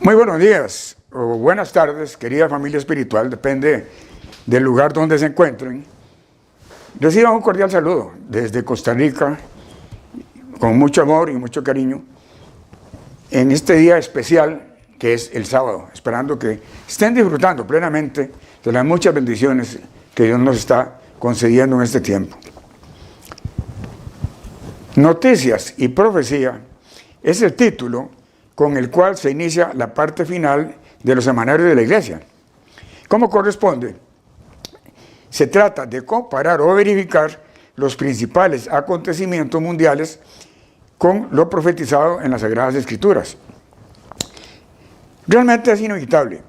Muy buenos días o buenas tardes, querida familia espiritual, depende del lugar donde se encuentren. Reciban un cordial saludo desde Costa Rica, con mucho amor y mucho cariño, en este día especial que es el sábado, esperando que estén disfrutando plenamente de las muchas bendiciones que Dios nos está concediendo en este tiempo. Noticias y profecía es el título con el cual se inicia la parte final de los semanarios de la iglesia. ¿Cómo corresponde? Se trata de comparar o verificar los principales acontecimientos mundiales con lo profetizado en las Sagradas Escrituras. Realmente es inevitable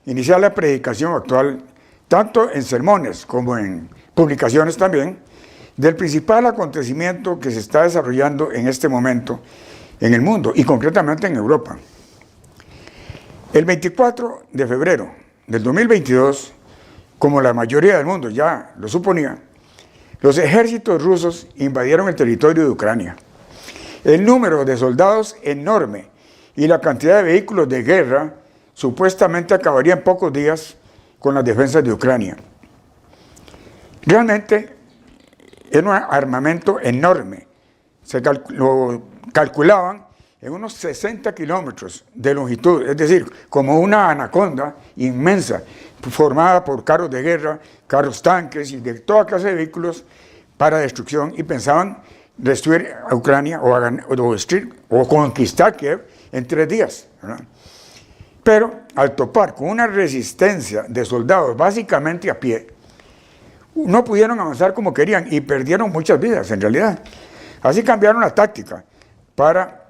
iniciar la predicación actual, tanto en sermones como en publicaciones también, del principal acontecimiento que se está desarrollando en este momento en el mundo y concretamente en Europa. El 24 de febrero del 2022, como la mayoría del mundo ya lo suponía, los ejércitos rusos invadieron el territorio de Ucrania. El número de soldados enorme y la cantidad de vehículos de guerra supuestamente acabaría en pocos días con las defensas de Ucrania. Realmente era un armamento enorme. Lo calculaban en unos 60 kilómetros de longitud, es decir, como una anaconda inmensa, formada por carros de guerra, carros tanques y de toda clase de vehículos para destrucción, y pensaban destruir a Ucrania o conquistar Kiev en 3 días, ¿verdad? Pero al topar con una resistencia de soldados básicamente a pie, no pudieron avanzar como querían y perdieron muchas vidas en realidad. Así cambiaron la táctica para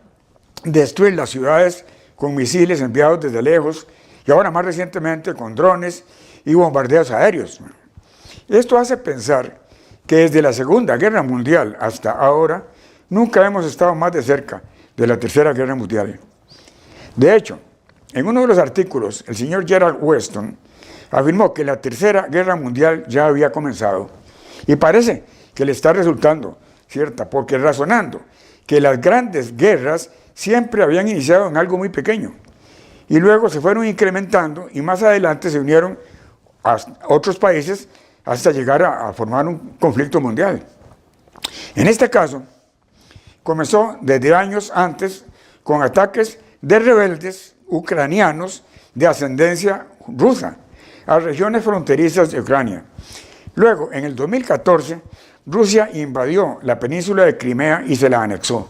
destruir las ciudades con misiles enviados desde lejos y ahora más recientemente con drones y bombardeos aéreos. Esto hace pensar que desde la Segunda Guerra Mundial hasta ahora nunca hemos estado más de cerca de la Tercera Guerra Mundial. De hecho, en uno de los artículos, el señor Gerald Weston afirmó que la Tercera Guerra Mundial ya había comenzado y parece que le está resultando cierta, porque razonando que las grandes guerras siempre habían iniciado en algo muy pequeño y luego se fueron incrementando y más adelante se unieron a otros países hasta llegar a formar un conflicto mundial. En este caso, comenzó desde años antes con ataques de rebeldes ucranianos de ascendencia rusa a regiones fronterizas de Ucrania. Luego, en el 2014, Rusia invadió la península de Crimea y se la anexó.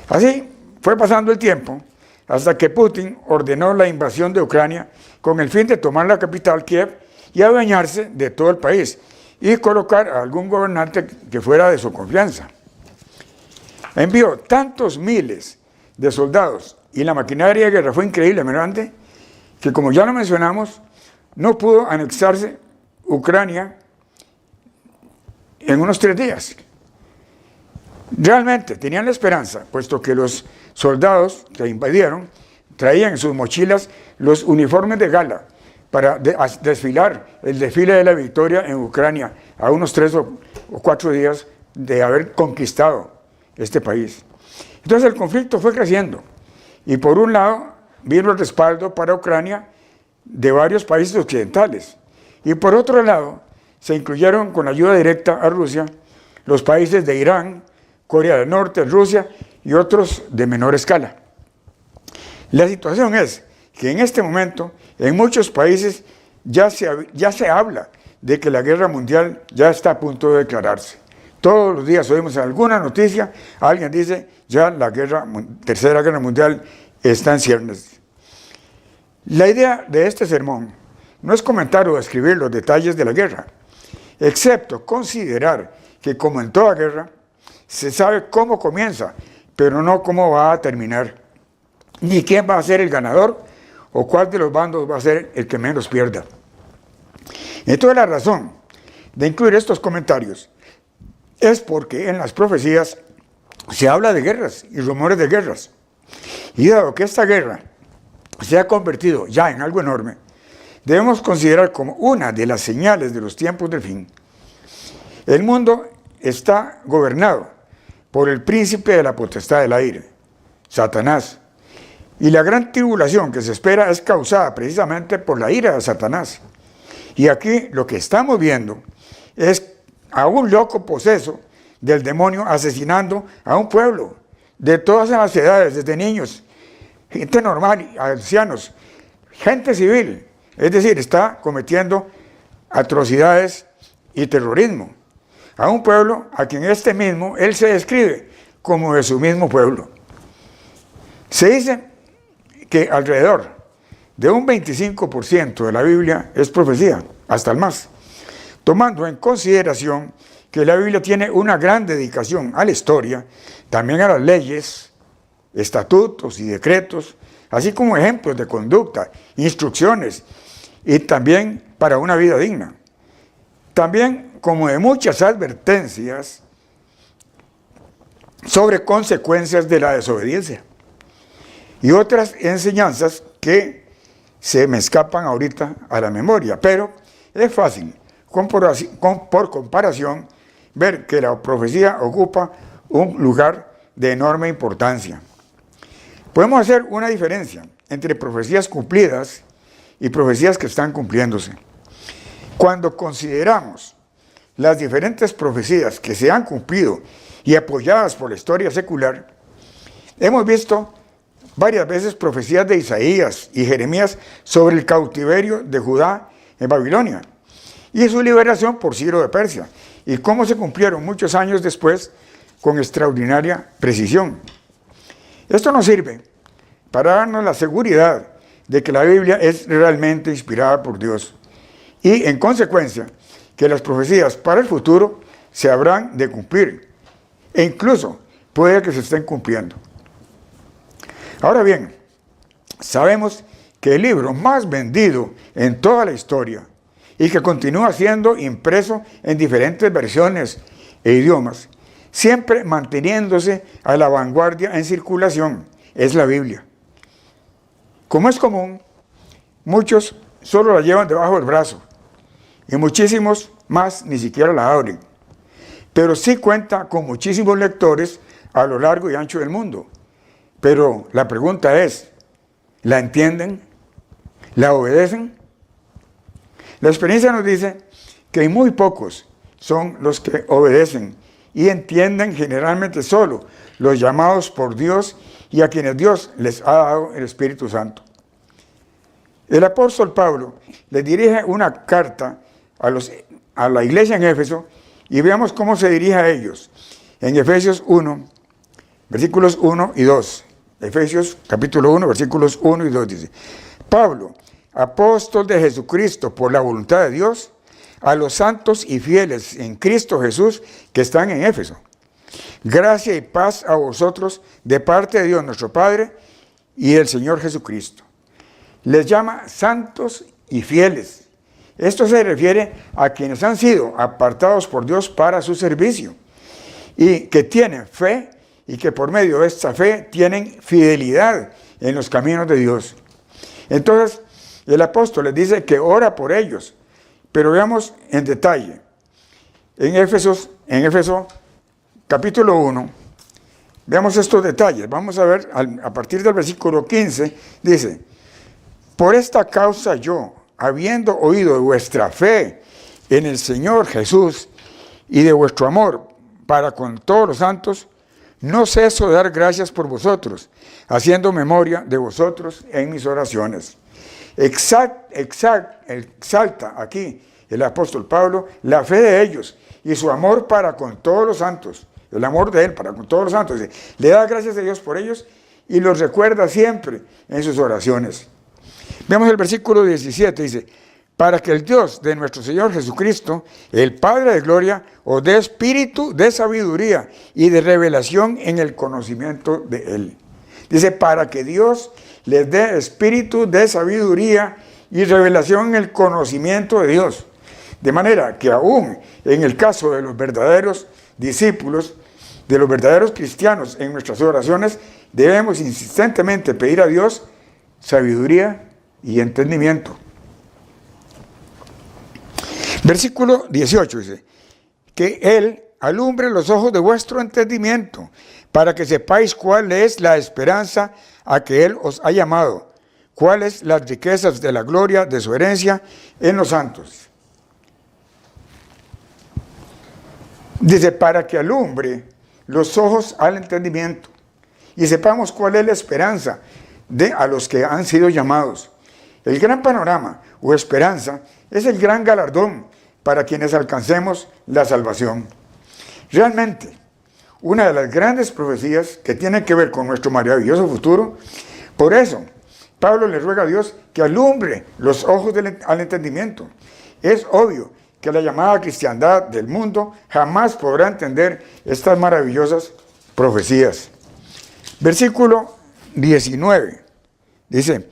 Así fue pasando el tiempo hasta que Putin ordenó la invasión de Ucrania con el fin de tomar la capital Kiev y adueñarse de todo el país y colocar a algún gobernante que fuera de su confianza. Envió tantos miles de soldados y la maquinaria de guerra fue increíblemente grande que, como ya lo mencionamos, no pudo anexarse Ucrania en unos 3 días. Realmente tenían la esperanza, puesto que los soldados que invadieron traían en sus mochilas los uniformes de gala para desfilar el desfile de la victoria en Ucrania a unos 3 o 4 días de haber conquistado este país. Entonces el conflicto fue creciendo y por un lado vino el respaldo para Ucrania de varios países occidentales y por otro lado se incluyeron con ayuda directa a Rusia los países de Irán, Corea del Norte, Rusia y otros de menor escala. La situación es que en este momento en muchos países ya se habla de que la guerra mundial ya está a punto de declararse. Todos los días oímos en alguna noticia, alguien dice ya la Tercera Guerra Mundial está en ciernes. La idea de este sermón no es comentar o describir los detalles de la guerra, excepto considerar que, como en toda guerra, se sabe cómo comienza, pero no cómo va a terminar, ni quién va a ser el ganador o cuál de los bandos va a ser el que menos pierda. Entonces la razón de incluir estos comentarios es porque en las profecías se habla de guerras y rumores de guerras. Y dado que esta guerra se ha convertido ya en algo enorme, debemos considerar como una de las señales de los tiempos del fin. El mundo está gobernado por el príncipe de la potestad del aire, Satanás, Y la gran tribulación que se espera es causada precisamente por la ira de Satanás. Y aquí lo que estamos viendo es a un loco poseso del demonio asesinando a un pueblo de todas las edades, desde niños, gente normal, ancianos, gente civil. Es decir, está cometiendo atrocidades y terrorismo a un pueblo a quien él se describe como de su mismo pueblo. Se dice que alrededor de un 25% de la Biblia es profecía, hasta el más, tomando en consideración que la Biblia tiene una gran dedicación a la historia, también a las leyes, estatutos y decretos, así como ejemplos de conducta, instrucciones, y también para una vida digna. También como de muchas advertencias sobre consecuencias de la desobediencia. Y otras enseñanzas que se me escapan ahorita a la memoria, pero es fácil, por comparación, ver que la profecía ocupa un lugar de enorme importancia. Podemos hacer una diferencia entre profecías cumplidas y profecías que están cumpliéndose. Cuando consideramos las diferentes profecías que se han cumplido y apoyadas por la historia secular, hemos visto varias veces profecías de Isaías y Jeremías sobre el cautiverio de Judá en Babilonia y su liberación por Ciro de Persia, y cómo se cumplieron muchos años después con extraordinaria precisión. Esto nos sirve para darnos la seguridad de que la Biblia es realmente inspirada por Dios y, en consecuencia, que las profecías para el futuro se habrán de cumplir e incluso puede que se estén cumpliendo. Ahora bien, sabemos que el libro más vendido en toda la historia y que continúa siendo impreso en diferentes versiones e idiomas, siempre manteniéndose a la vanguardia en circulación, es la Biblia. Como es común, muchos solo la llevan debajo del brazo y muchísimos más ni siquiera la abren, pero sí cuenta con muchísimos lectores a lo largo y ancho del mundo. Pero la pregunta es, ¿la entienden? ¿La obedecen? La experiencia nos dice que muy pocos son los que obedecen y entienden generalmente solo los llamados por Dios y a quienes Dios les ha dado el Espíritu Santo. El apóstol Pablo le dirige una carta a la iglesia en Éfeso y veamos cómo se dirige a ellos. En Efesios 1, versículos 1 y 2. Efesios capítulo 1, versículos 1 y 2 dice: Pablo, apóstol de Jesucristo por la voluntad de Dios, a los santos y fieles en Cristo Jesús que están en Éfeso. Gracia y paz a vosotros de parte de Dios nuestro Padre y del Señor Jesucristo. Les llama santos y fieles. Esto se refiere a quienes han sido apartados por Dios para su servicio y que tienen fe y que por medio de esta fe tienen fidelidad en los caminos de Dios. Entonces, el apóstol les dice que ora por ellos, pero veamos en detalle. En Éfeso capítulo 1, veamos estos detalles. Vamos a ver, a partir del versículo 15, dice: por esta causa yo, habiendo oído de vuestra fe en el Señor Jesús y de vuestro amor para con todos los santos, no ceso de dar gracias por vosotros, haciendo memoria de vosotros en mis oraciones. Exalta aquí el apóstol Pablo la fe de ellos y su amor para con todos los santos, el amor de él para con todos los santos. Le da gracias a Dios por ellos y los recuerda siempre en sus oraciones. Veamos el versículo 17, dice: para que el Dios de nuestro Señor Jesucristo, el Padre de gloria, os dé espíritu de sabiduría y de revelación en el conocimiento de Él. Dice, para que Dios les dé espíritu de sabiduría y revelación en el conocimiento de Dios. De manera que aún en el caso de los verdaderos discípulos, de los verdaderos cristianos, en nuestras oraciones, debemos insistentemente pedir a Dios sabiduría y entendimiento. Versículo 18 dice, que Él alumbre los ojos de vuestro entendimiento, para que sepáis cuál es la esperanza a que Él os ha llamado, cuáles las riquezas de la gloria de su herencia en los santos. Dice, para que alumbre los ojos al entendimiento y sepamos cuál es la esperanza a los que han sido llamados. El gran panorama o esperanza es el gran galardón para quienes alcancemos la salvación. Realmente, una de las grandes profecías que tienen que ver con nuestro maravilloso futuro, por eso Pablo le ruega a Dios que alumbre los ojos al entendimiento. Es obvio que la llamada cristiandad del mundo jamás podrá entender estas maravillosas profecías. Versículo 19 dice,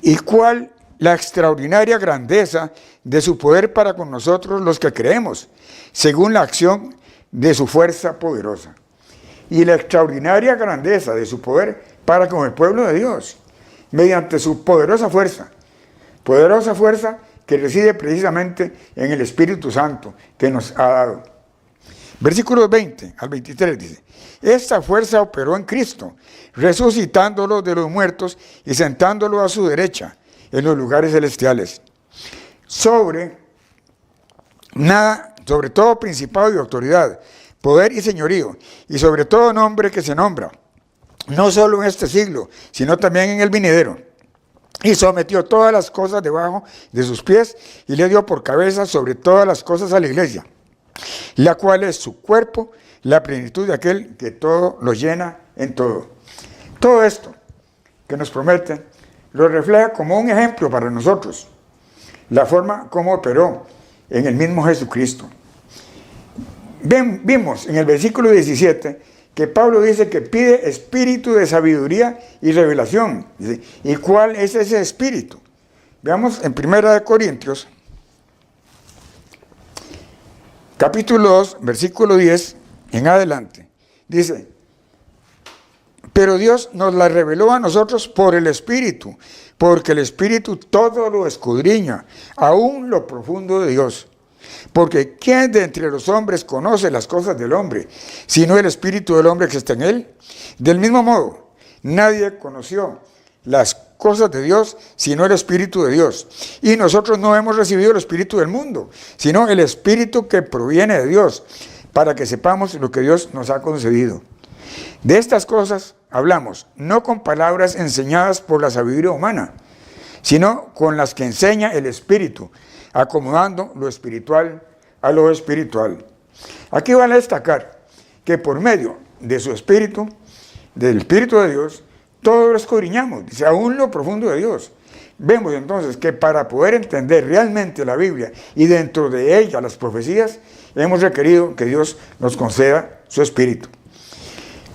¿y cuál la extraordinaria grandeza de su poder para con nosotros los que creemos, según la acción de su fuerza poderosa? Y la extraordinaria grandeza de su poder para con el pueblo de Dios, mediante su poderosa fuerza que reside precisamente en el Espíritu Santo que nos ha dado. Versículos 20 al 23 dice, esta fuerza operó en Cristo, resucitándolo de los muertos y sentándolo a su derecha en los lugares celestiales. Sobre todo principado y autoridad, poder y señorío, y sobre todo nombre que se nombra, no solo en este siglo, sino también en el venidero. Y sometió todas las cosas debajo de sus pies y le dio por cabeza sobre todas las cosas a la iglesia, la cual es su cuerpo, la plenitud de aquel que todo lo llena en todo. Todo esto que nos promete lo refleja como un ejemplo para nosotros, la forma como operó en el mismo Jesucristo. Vimos en el versículo 17 que Pablo dice que pide espíritu de sabiduría y revelación. ¿Y cuál es ese espíritu? Veamos en 1 Corintios, capítulo 2, versículo 10 en adelante. Dice, pero Dios nos la reveló a nosotros por el Espíritu, porque el Espíritu todo lo escudriña, aún lo profundo de Dios. Porque ¿quién de entre los hombres conoce las cosas del hombre, sino el Espíritu del hombre que está en él? Del mismo modo, nadie conoció las cosas de Dios, sino el Espíritu de Dios. Y nosotros no hemos recibido el Espíritu del mundo, sino el Espíritu que proviene de Dios, para que sepamos lo que Dios nos ha concedido. De estas cosas hablamos, no con palabras enseñadas por la sabiduría humana, sino con las que enseña el Espíritu, acomodando lo espiritual a lo espiritual. Aquí vale destacar que por medio de su Espíritu, del Espíritu de Dios, todo lo escudriñamos, dice, aún lo profundo de Dios. Vemos entonces que para poder entender realmente la Biblia y dentro de ella las profecías, hemos requerido que Dios nos conceda su Espíritu.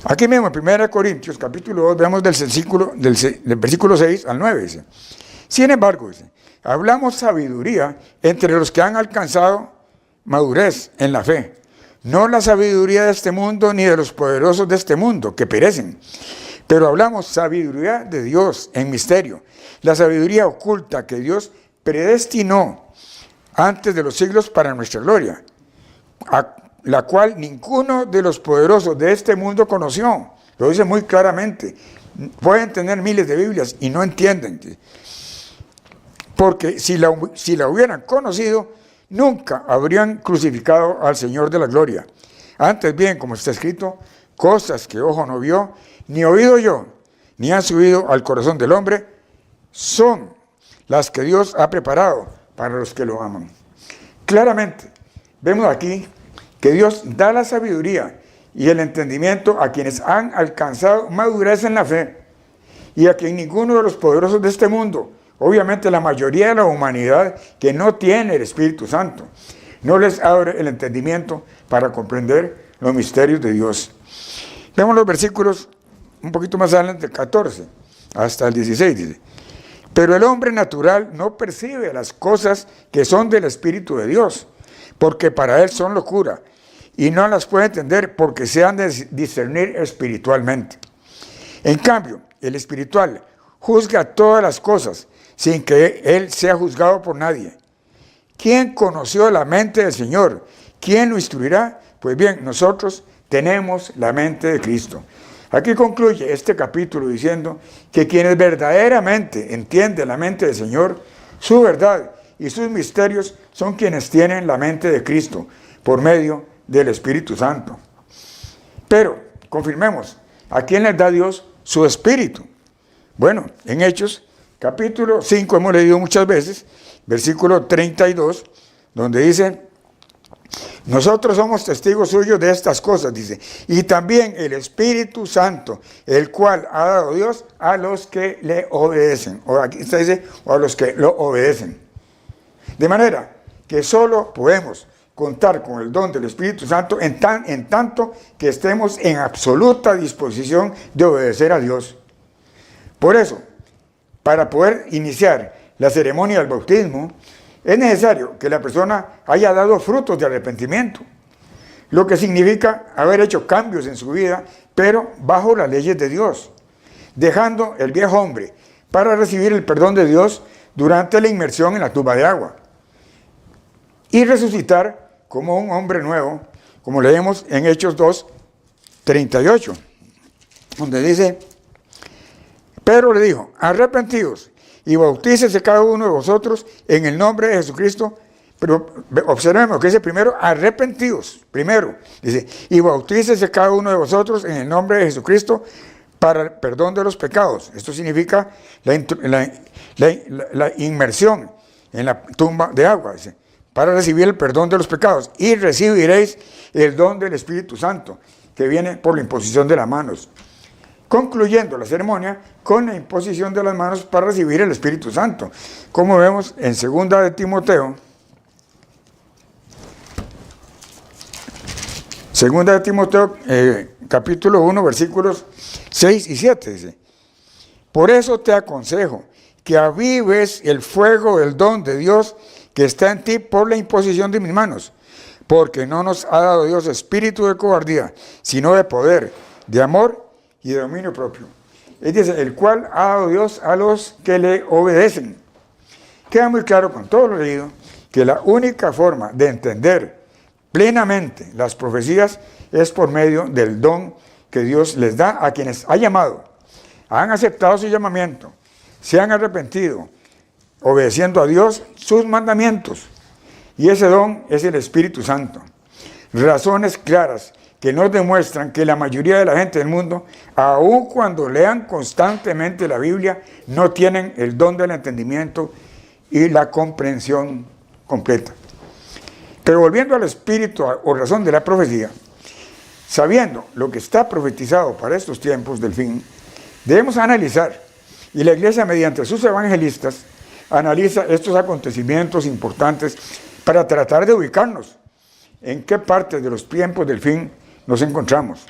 Aquí mismo en 1 Corintios capítulo 2 veamos del versículo 6 al 9, dice, sin embargo, dice, hablamos sabiduría entre los que han alcanzado madurez en la fe, no la sabiduría de este mundo ni de los poderosos de este mundo que perecen, pero hablamos sabiduría de Dios en misterio, la sabiduría oculta que Dios predestinó antes de los siglos para nuestra gloria, a la cual ninguno de los poderosos de este mundo conoció. Lo dice muy claramente. Pueden tener miles de Biblias y no entienden. Porque si la hubieran conocido, nunca habrían crucificado al Señor de la gloria. Antes bien, como está escrito, cosas que ojo no vio, ni oído yo, ni han subido al corazón del hombre, son las que Dios ha preparado para los que lo aman. Claramente, vemos aquí que Dios da la sabiduría y el entendimiento a quienes han alcanzado madurez en la fe y a quien ninguno de los poderosos de este mundo, obviamente la mayoría de la humanidad que no tiene el Espíritu Santo, no les abre el entendimiento para comprender los misterios de Dios. Vemos los versículos un poquito más adelante, 14 hasta el 16, dice, pero el hombre natural no percibe las cosas que son del Espíritu de Dios, porque para él son locura, y no las puede entender porque se han de discernir espiritualmente. En cambio, el espiritual juzga todas las cosas, sin que él sea juzgado por nadie. ¿Quién conoció la mente del Señor? ¿Quién lo instruirá? Pues bien, nosotros tenemos la mente de Cristo. Aquí concluye este capítulo diciendo que quienes verdaderamente entienden la mente del Señor, su verdad y sus misterios, son quienes tienen la mente de Cristo por medio del Espíritu Santo. Pero, confirmemos, ¿a quién les da Dios su Espíritu? Bueno, en Hechos, capítulo 5, hemos leído muchas veces, versículo 32, donde dice: nosotros somos testigos suyos de estas cosas, dice, y también el Espíritu Santo, el cual ha dado Dios a los que le obedecen. O aquí está dice, o a los que lo obedecen. De manera que solo podemos contar con el don del Espíritu Santo en tanto que estemos en absoluta disposición de obedecer a Dios. Por eso, para poder iniciar la ceremonia del bautismo, es necesario que la persona haya dado frutos de arrepentimiento, lo que significa haber hecho cambios en su vida, pero bajo las leyes de Dios, dejando el viejo hombre para recibir el perdón de Dios durante la inmersión en la tumba de agua y resucitar como un hombre nuevo, como leemos en Hechos 2, 38, donde dice: Pedro le dijo, arrepentidos y bautícese cada uno de vosotros en el nombre de Jesucristo. Pero observemos que dice primero, arrepentidos, primero, dice, y bautícese cada uno de vosotros en el nombre de Jesucristo para el perdón de los pecados. Esto significa la inmersión en la tumba de agua, dice, para recibir el perdón de los pecados, y recibiréis el don del Espíritu Santo, que viene por la imposición de las manos. Concluyendo la ceremonia con la imposición de las manos para recibir el Espíritu Santo, como vemos en 2 de Timoteo, 2 de Timoteo, capítulo 1, versículos 6 y 7, dice: por eso te aconsejo que avives el fuego del don de Dios que está en ti por la imposición de mis manos, porque no nos ha dado Dios espíritu de cobardía, sino de poder, de amor y de dominio propio. Es decir, el cual ha dado Dios a los que le obedecen. Queda muy claro con todo lo leído que la única forma de entender plenamente las profecías es por medio del don que Dios les da a quienes ha llamado, han aceptado su llamamiento, se han arrepentido, obedeciendo a Dios sus mandamientos. Y ese don es el Espíritu Santo. Razones claras que nos demuestran que la mayoría de la gente del mundo, aun cuando lean constantemente la Biblia, no tienen el don del entendimiento y la comprensión completa. Pero volviendo al espíritu o razón de la profecía, sabiendo lo que está profetizado para estos tiempos del fin, debemos analizar, y la Iglesia mediante sus evangelistas analiza estos acontecimientos importantes para tratar de ubicarnos en qué parte de los tiempos del fin nos encontramos.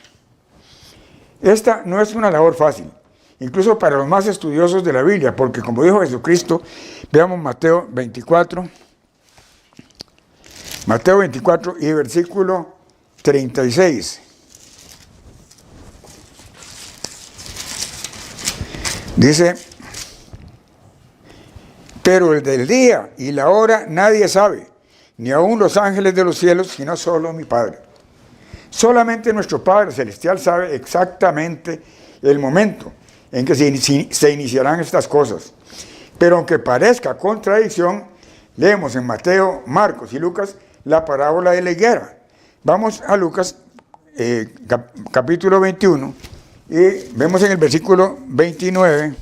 Esta no es una labor fácil, incluso para los más estudiosos de la Biblia, porque como dijo Jesucristo, veamos Mateo 24 y versículo 36. Dice: pero el del día y la hora nadie sabe, ni aun los ángeles de los cielos, sino solo mi Padre. Solamente nuestro Padre Celestial sabe exactamente el momento en que se iniciarán estas cosas. Pero aunque parezca contradicción, leemos en Mateo, Marcos y Lucas la parábola de la higuera. Vamos a Lucas capítulo 21 y vemos en el versículo 29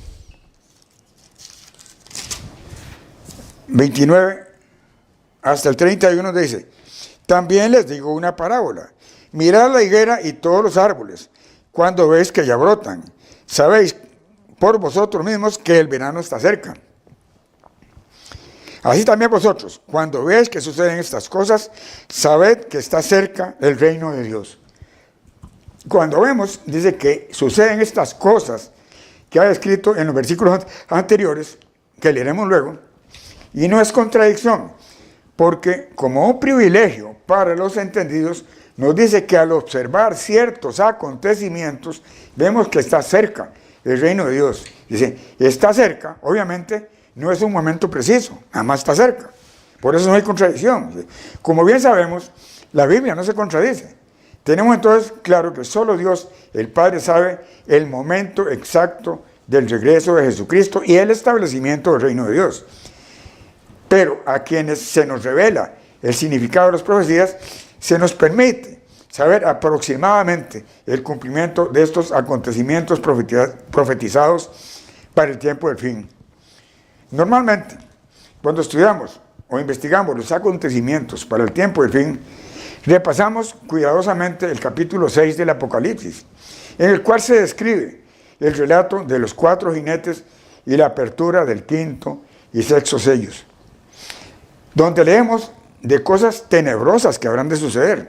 hasta el 31, dice: también les digo una parábola. Mirad la higuera y todos los árboles, cuando veis que ya brotan. Sabéis por vosotros mismos que el verano está cerca. Así también vosotros, cuando veis que suceden estas cosas, sabed que está cerca el reino de Dios. Cuando vemos, dice que suceden estas cosas que ha escrito en los versículos anteriores, que leeremos luego, y no es contradicción, porque como un privilegio para los entendidos, nos dice que al observar ciertos acontecimientos, vemos que está cerca el reino de Dios. Dice, está cerca, obviamente, no es un momento preciso, nada más está cerca. Por eso no hay contradicción. Como bien sabemos, La Biblia no se contradice. Tenemos entonces claro que solo Dios, el Padre, sabe el momento exacto del regreso de Jesucristo y el establecimiento del reino de Dios. Pero a quienes se nos revela el significado de las profecías, se nos permite saber aproximadamente el cumplimiento de estos acontecimientos profetizados para el tiempo del fin. Normalmente, cuando estudiamos o investigamos los acontecimientos para el tiempo del fin, repasamos cuidadosamente el capítulo 6 del Apocalipsis, en el cual se describe el relato de los 4 jinetes y la apertura del 5º y 6º sellos, donde leemos de cosas tenebrosas que habrán de suceder.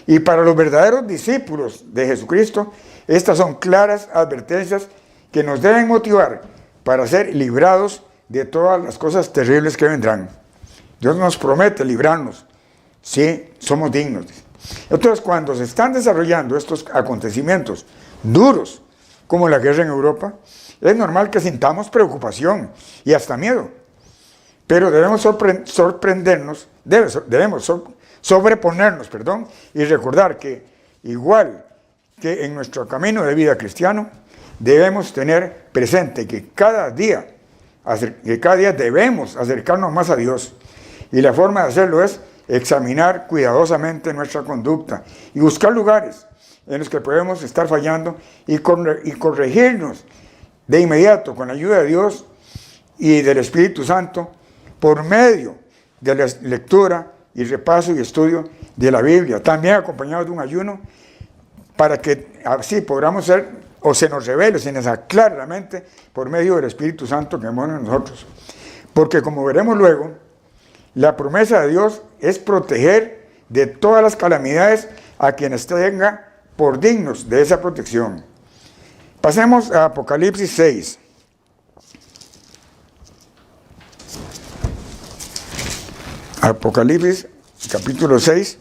Y para los verdaderos discípulos de Jesucristo, estas son claras advertencias que nos deben motivar para ser librados de todas las cosas terribles que vendrán. Dios nos promete librarnos si somos dignos. Entonces, cuando se están desarrollando estos acontecimientos duros, como la guerra en Europa, es normal que sintamos preocupación y hasta miedo. Pero debemos sobreponernos, y recordar que, igual que en nuestro camino de vida cristiano, debemos tener presente que cada día debemos acercarnos más a Dios. Y la forma de hacerlo es examinar cuidadosamente nuestra conducta y buscar lugares en los que podemos estar fallando y corregirnos de inmediato con la ayuda de Dios y del Espíritu Santo por medio de la lectura y repaso y estudio de la Biblia, también acompañado de un ayuno, para que así podamos ser, o se nos revele, se nos aclare la mente por medio del Espíritu Santo que mora en nosotros. Porque como veremos luego, la promesa de Dios es proteger de todas las calamidades a quienes tengan por dignos de esa protección. Pasemos a Apocalipsis 6. Apocalipsis capítulo 6,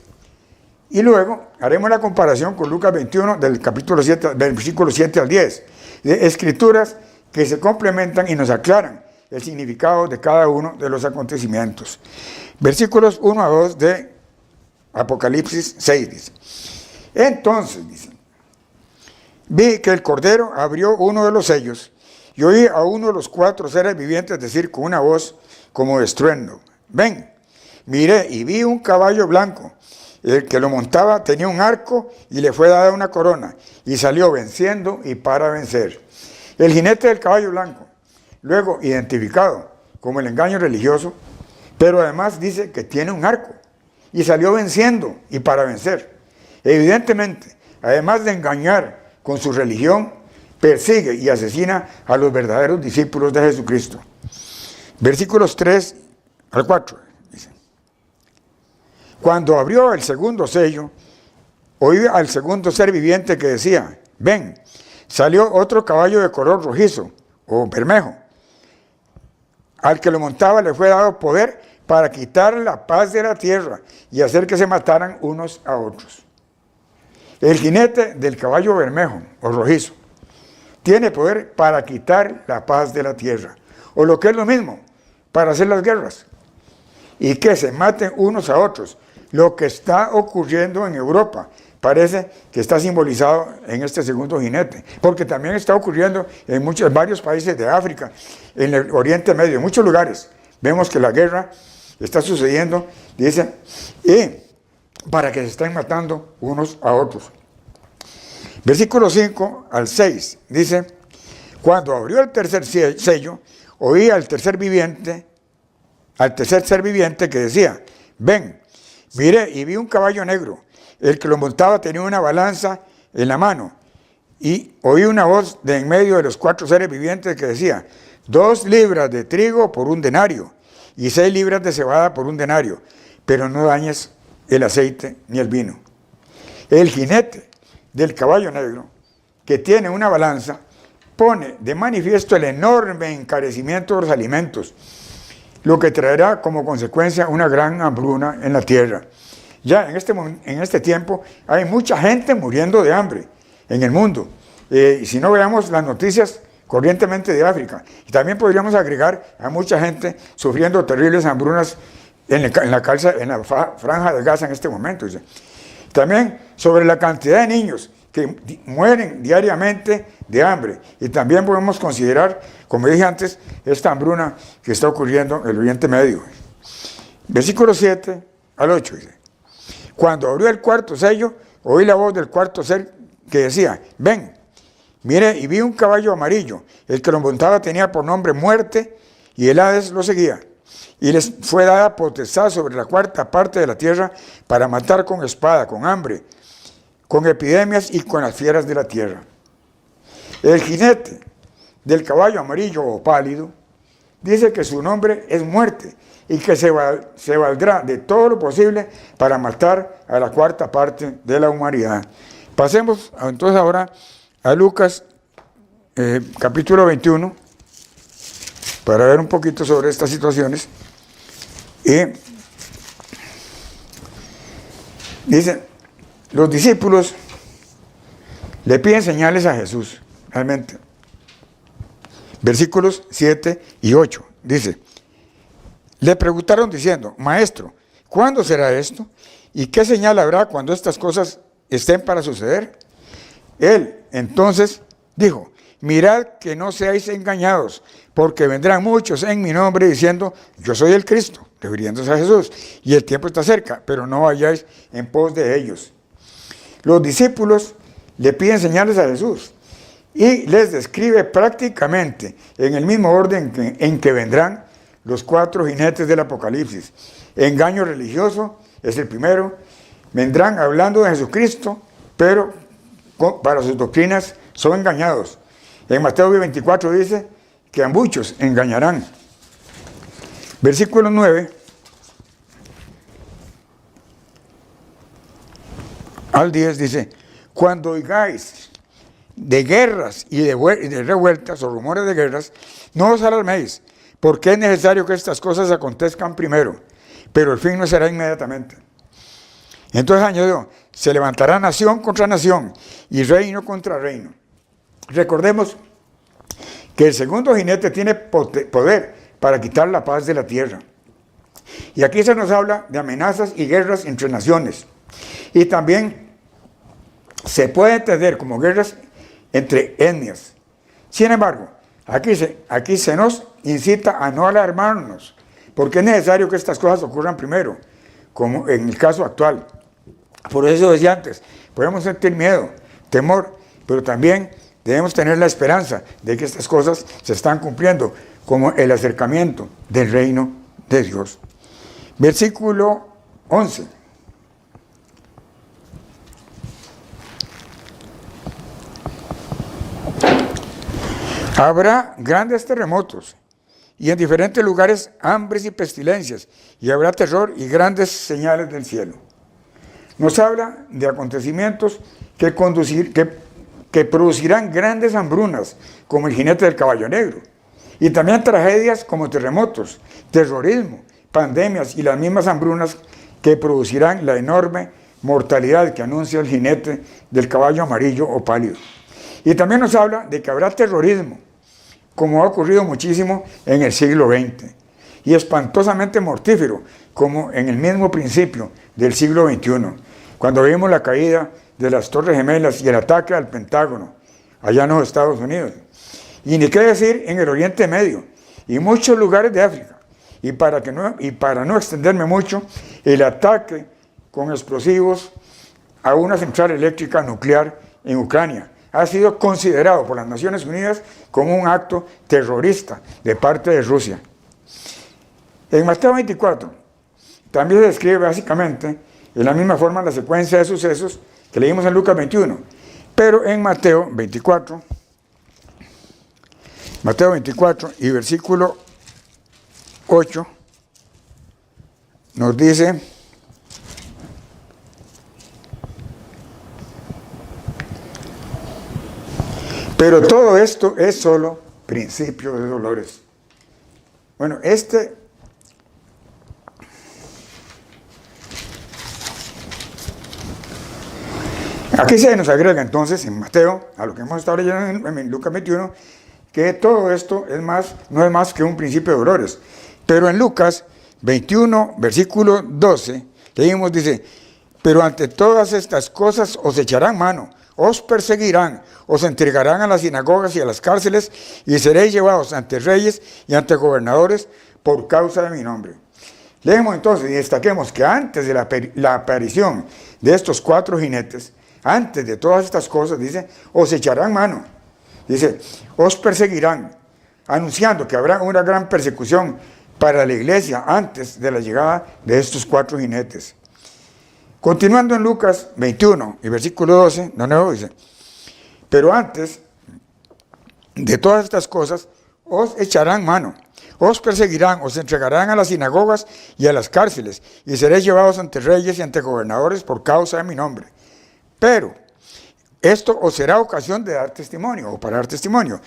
y luego haremos la comparación con Lucas 21 del capítulo 7, del versículo 7 al 10, de escrituras que se complementan y nos aclaran el significado de cada uno de los acontecimientos. Versículos 1 a 2 de Apocalipsis 6 dice: Entonces, dice, vi que el Cordero abrió uno de los sellos y oí a uno de los 4 seres vivientes decir con una voz como de estruendo: ven. Miré y vi un caballo blanco. El que lo montaba tenía un arco y le fue dada una corona, y salió venciendo y para vencer. El jinete del caballo blanco, luego identificado como el engaño religioso, pero además dice que tiene un arco, y salió venciendo y para vencer. Evidentemente, además de engañar con su religión, persigue y asesina a los verdaderos discípulos de Jesucristo. Versículos 3 al 4. Cuando abrió el segundo sello, oí al segundo ser viviente que decía: ven. Salió otro caballo de color rojizo o bermejo. Al que lo montaba le fue dado poder para quitar la paz de la tierra y hacer que se mataran unos a otros. El jinete del caballo bermejo o rojizo tiene poder para quitar la paz de la tierra, o lo que es lo mismo, para hacer las guerras y que se maten unos a otros. Lo que está ocurriendo en Europa parece que está simbolizado en este segundo jinete, porque también está ocurriendo en varios países de África, en el Oriente Medio, en muchos lugares. Vemos que la guerra está sucediendo, dice, y para que se estén matando unos a otros. Versículo 5 al 6 dice: cuando abrió el tercer sello, oí al tercer ser viviente que decía: ven. Miré y vi un caballo negro. El que lo montaba tenía una balanza en la mano. Y oí una voz de en medio de los 4 seres vivientes que decía: 2 libras de trigo por un denario, y 6 libras de cebada por un denario, pero no dañes el aceite ni el vino. El jinete del caballo negro, que tiene una balanza, pone de manifiesto el enorme encarecimiento de los alimentos, lo que traerá como consecuencia una gran hambruna en la tierra. Ya en este tiempo hay mucha gente muriendo de hambre en el mundo. Y si no, veamos las noticias corrientemente de África. Y también podríamos agregar a mucha gente sufriendo terribles hambrunas en la franja de Gaza en este momento. Dice. También sobre la cantidad de niños que mueren diariamente de hambre. Y también podemos considerar, como dije antes, esta hambruna que está ocurriendo en el Oriente Medio. Versículo 7 al 8 dice, cuando abrió el cuarto sello, oí la voz del cuarto ser que decía, ven, mire, y vi un caballo amarillo, el que lo montaba tenía por nombre Muerte, y el Hades lo seguía. Y les fue dada potestad sobre la cuarta parte de la tierra para matar con espada, con hambre, con epidemias y con las fieras de la tierra. El jinete del caballo amarillo o pálido dice que su nombre es Muerte y que se valdrá de todo lo posible para matar a la cuarta parte de la humanidad. Pasemos entonces ahora a Lucas capítulo 21 para ver un poquito sobre estas situaciones. Y dice, los discípulos le piden señales a Jesús, realmente. Versículos 7 y 8, dice, le preguntaron diciendo, Maestro, ¿cuándo será esto? ¿Y qué señal habrá cuando estas cosas estén para suceder? Él entonces dijo, mirad que no seáis engañados, porque vendrán muchos en mi nombre diciendo, yo soy el Cristo, refiriéndose a Jesús, y el tiempo está cerca, pero no vayáis en pos de ellos. Los discípulos le piden señales a Jesús y les describe prácticamente en el mismo orden en que vendrán los 4 jinetes del Apocalipsis. Engaño religioso es el primero, vendrán hablando de Jesucristo, pero para sus doctrinas son engañados. En Mateo 24 dice que a muchos engañarán. Versículo 9 al 10 dice, cuando oigáis de guerras y de revueltas o rumores de guerras, no os alarméis, porque es necesario que estas cosas acontezcan primero, pero el fin no será inmediatamente. Entonces añadió, se levantará nación contra nación y reino contra reino. Recordemos que el segundo jinete tiene poder para quitar la paz de la tierra. Y aquí se nos habla de amenazas y guerras entre naciones. Y también se puede entender como guerras entre etnias. Sin embargo, aquí se nos incita a no alarmarnos, porque es necesario que estas cosas ocurran primero, como en el caso actual. Por eso decía antes, podemos sentir miedo, temor, pero también debemos tener la esperanza de que estas cosas se están cumpliendo, como el acercamiento del reino de Dios. Versículo 11. Habrá grandes terremotos y en diferentes lugares hambres y pestilencias, y habrá terror y grandes señales del cielo. Nos habla de acontecimientos que producirán grandes hambrunas, como el jinete del caballo negro, y también tragedias como terremotos, terrorismo, pandemias y las mismas hambrunas que producirán la enorme mortalidad que anuncia el jinete del caballo amarillo o pálido. Y también nos habla de que habrá terrorismo, como ha ocurrido muchísimo en el siglo XX, y espantosamente mortífero, como en el mismo principio del siglo XXI, cuando vimos la caída de las Torres Gemelas y el ataque al Pentágono, allá en los Estados Unidos. Y ni qué decir en el Oriente Medio y muchos lugares de África. Y para no extenderme mucho, el ataque con explosivos a una central eléctrica nuclear en Ucrania ha sido considerado por las Naciones Unidas como un acto terrorista de parte de Rusia. En Mateo 24 también se describe básicamente en la misma forma la secuencia de sucesos que leímos en Lucas 21, pero en Mateo 24 y versículo 8 nos dice: pero todo esto es solo principio de dolores. Bueno, aquí se nos agrega entonces en Mateo, a lo que hemos estado leyendo en Lucas 21, que todo esto no es más que un principio de dolores. Pero en Lucas 21, versículo 12, leímos, dice, pero ante todas estas cosas os echarán mano, os perseguirán, os entregarán a las sinagogas y a las cárceles, y seréis llevados ante reyes y ante gobernadores por causa de mi nombre. Leemos entonces y destaquemos que antes de la aparición de estos 4 jinetes, antes de todas estas cosas, dice, os echarán mano, dice, os perseguirán, anunciando que habrá una gran persecución para la iglesia antes de la llegada de estos 4 jinetes. Continuando en Lucas 21 y versículo 12, de nuevo dice, pero antes de todas estas cosas, os echarán mano, os perseguirán, os entregarán a las sinagogas y a las cárceles, y seréis llevados ante reyes y ante gobernadores por causa de mi nombre. Pero esto os será ocasión de dar testimonio, o para dar testimonio.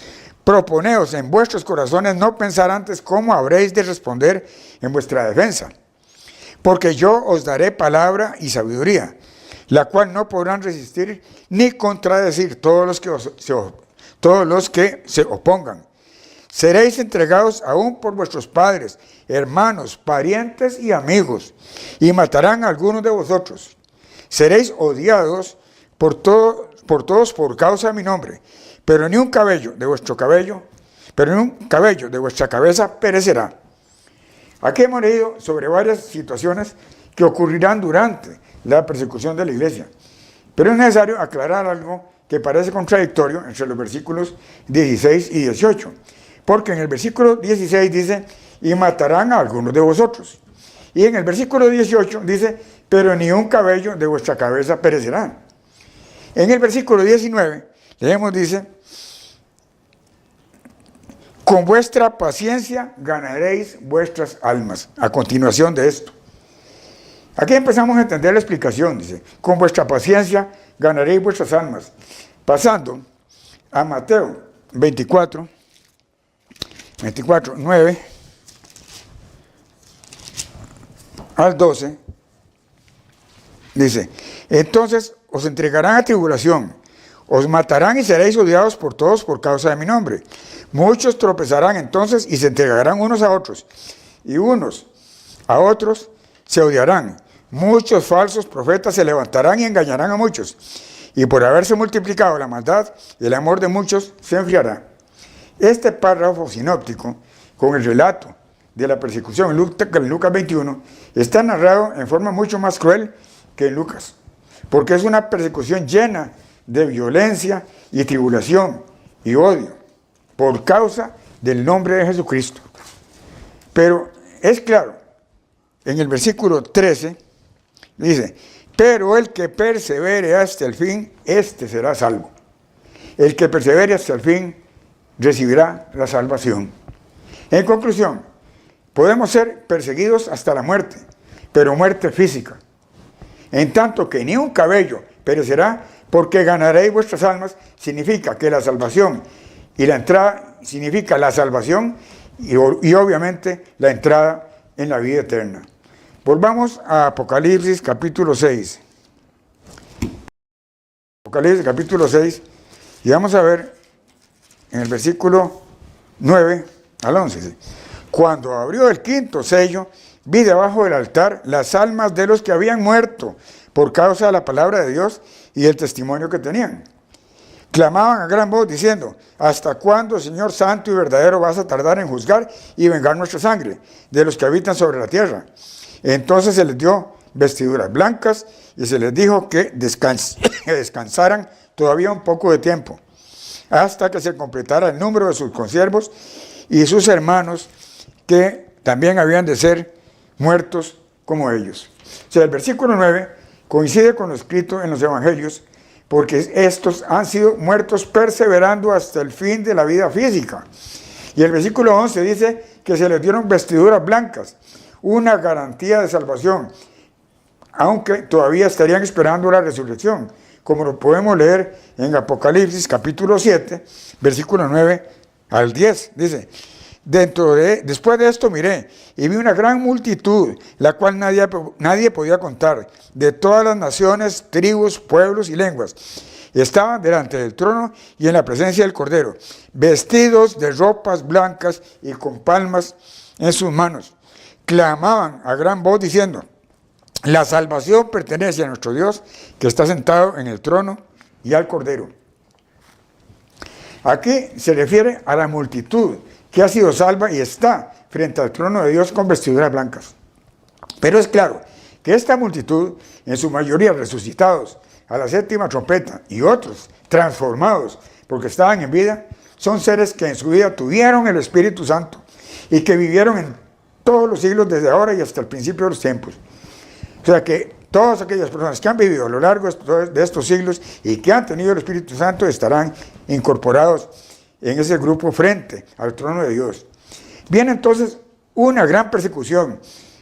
Proponeos en vuestros corazones no pensar antes cómo habréis de responder en vuestra defensa. Porque yo os daré palabra y sabiduría, la cual no podrán resistir ni contradecir todos los que se opongan. Seréis entregados aún por vuestros padres, hermanos, parientes y amigos, y matarán a algunos de vosotros. Seréis odiados por todos por causa de mi nombre, pero ni un cabello de vuestra cabeza perecerá. Aquí hemos leído sobre varias situaciones que ocurrirán durante la persecución de la iglesia, pero es necesario aclarar algo que parece contradictorio entre los versículos 16 y 18, porque en el versículo 16 dice, y matarán a algunos de vosotros, y en el versículo 18 dice, pero ni un cabello de vuestra cabeza perecerá. En el versículo 19 leemos, dice, con vuestra paciencia ganaréis vuestras almas. A continuación de esto. Aquí empezamos a entender la explicación, dice, con vuestra paciencia ganaréis vuestras almas. Pasando a Mateo 24, 9 al 12, dice, entonces os entregarán a tribulación, os matarán y seréis odiados por todos por causa de mi nombre. Muchos tropezarán entonces y se entregarán unos a otros, y unos a otros se odiarán. Muchos falsos profetas se levantarán y engañarán a muchos, y por haberse multiplicado la maldad, el amor de muchos se enfriará. Este párrafo sinóptico, con el relato de la persecución en Lucas 21, está narrado en forma mucho más cruel que en Lucas, porque es una persecución llena de violencia y tribulación y odio, por causa del nombre de Jesucristo. Pero es claro, en el versículo 13, dice, pero el que persevere hasta el fin, este será salvo. El que persevere hasta el fin, recibirá la salvación. En conclusión, podemos ser perseguidos hasta la muerte, pero muerte física. En tanto que ni un cabello perecerá, porque ganaréis vuestras almas, significa que la salvación y la entrada significa la salvación y obviamente la entrada en la vida eterna. Volvamos a Apocalipsis capítulo 6. Apocalipsis capítulo 6 y vamos a ver en el versículo 9 al 11. ¿Sí? Cuando abrió el 5.º sello, vi debajo del altar las almas de los que habían muerto por causa de la palabra de Dios y el testimonio que tenían. Clamaban a gran voz diciendo, ¿hasta cuándo, Señor santo y verdadero, vas a tardar en juzgar y vengar nuestra sangre de los que habitan sobre la tierra? Entonces se les dio vestiduras blancas y se les dijo que descansaran todavía un poco de tiempo, hasta que se completara el número de sus consiervos y sus hermanos, que también habían de ser muertos como ellos. O sea, el versículo 9 coincide con lo escrito en los evangelios, porque estos han sido muertos perseverando hasta el fin de la vida física. Y el versículo 11 dice que se les dieron vestiduras blancas, una garantía de salvación, aunque todavía estarían esperando la resurrección, como lo podemos leer en Apocalipsis capítulo 7, versículo 9 al 10. Dice, después de esto miré y vi una gran multitud, la cual nadie podía contar, de todas las naciones, tribus, pueblos y lenguas. Estaban delante del trono y en la presencia del Cordero, vestidos de ropas blancas y con palmas en sus manos. clamaban a gran voz diciendo: la salvación pertenece a nuestro Dios, que está sentado en el trono, y al Cordero. Aquí se refiere a la multitud que ha sido salva y está frente al trono de Dios con vestiduras blancas. Pero es claro que esta multitud, en su mayoría resucitados a la séptima trompeta y otros transformados porque estaban en vida, son seres que en su vida tuvieron el Espíritu Santo y que vivieron en todos los siglos desde ahora y hasta el principio de los tiempos. O sea que todas aquellas personas que han vivido a lo largo de estos siglos y que han tenido el Espíritu Santo estarán incorporados en ese grupo frente al trono de Dios. Viene entonces una gran persecución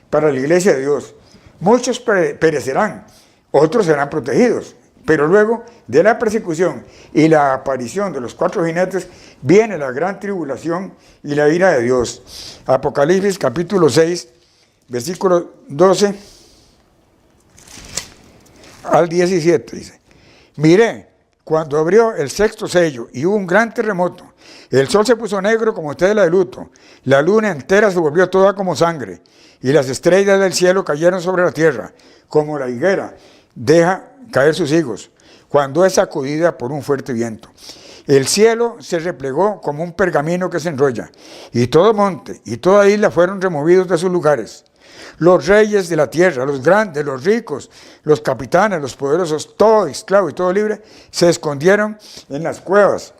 para la iglesia de Dios. Muchos perecerán, otros serán protegidos. Pero luego de la persecución y la aparición de los 4 jinetes, viene la gran tribulación y la ira de Dios. Apocalipsis capítulo 6, versículo 12 al 17 dice: miré cuando abrió el 6º sello y hubo un gran terremoto. El sol se puso negro como tela de luto, la luna entera se volvió toda como sangre, y las estrellas del cielo cayeron sobre la tierra, como la higuera deja caer sus higos, cuando es sacudida por un fuerte viento. El cielo se replegó como un pergamino que se enrolla, y todo monte y toda isla fueron removidos de sus lugares. Los reyes de la tierra, los grandes, los ricos, los capitanes, los poderosos, todo esclavo y todo libre, se escondieron en las cuevas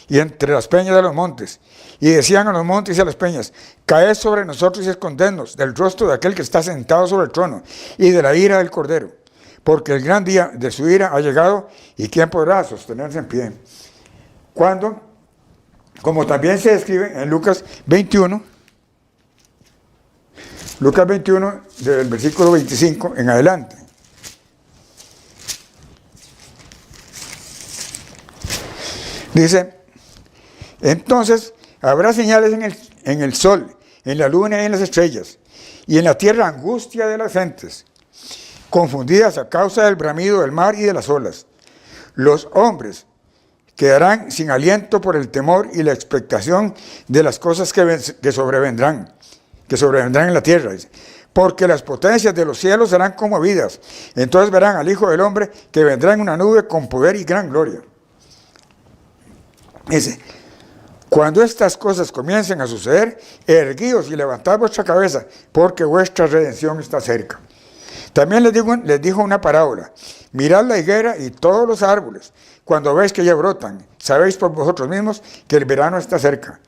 y entre las peñas de los montes, y decían a los montes y a las peñas: caed sobre nosotros y escondednos del rostro de aquel que está sentado sobre el trono y de la ira del Cordero, porque el gran día de su ira ha llegado, y ¿quién podrá sostenerse en pie? Cuando, como también se describe en Lucas 21, del versículo 25 en adelante. Dice: entonces habrá señales en el sol, en la luna y en las estrellas, y en la tierra angustia de las gentes, confundidas a causa del bramido del mar y de las olas. Los hombres quedarán sin aliento por el temor y la expectación de las cosas que sobrevendrán en la tierra, dice. Porque las potencias de los cielos serán conmovidas. Entonces verán al Hijo del Hombre que vendrá en una nube con poder y gran gloria. Dice: cuando estas cosas comiencen a suceder, erguíos y levantad vuestra cabeza, porque vuestra redención está cerca. También les dijo una parábola: mirad la higuera y todos los árboles, cuando veis que ya brotan, sabéis por vosotros mismos que el verano está cerca.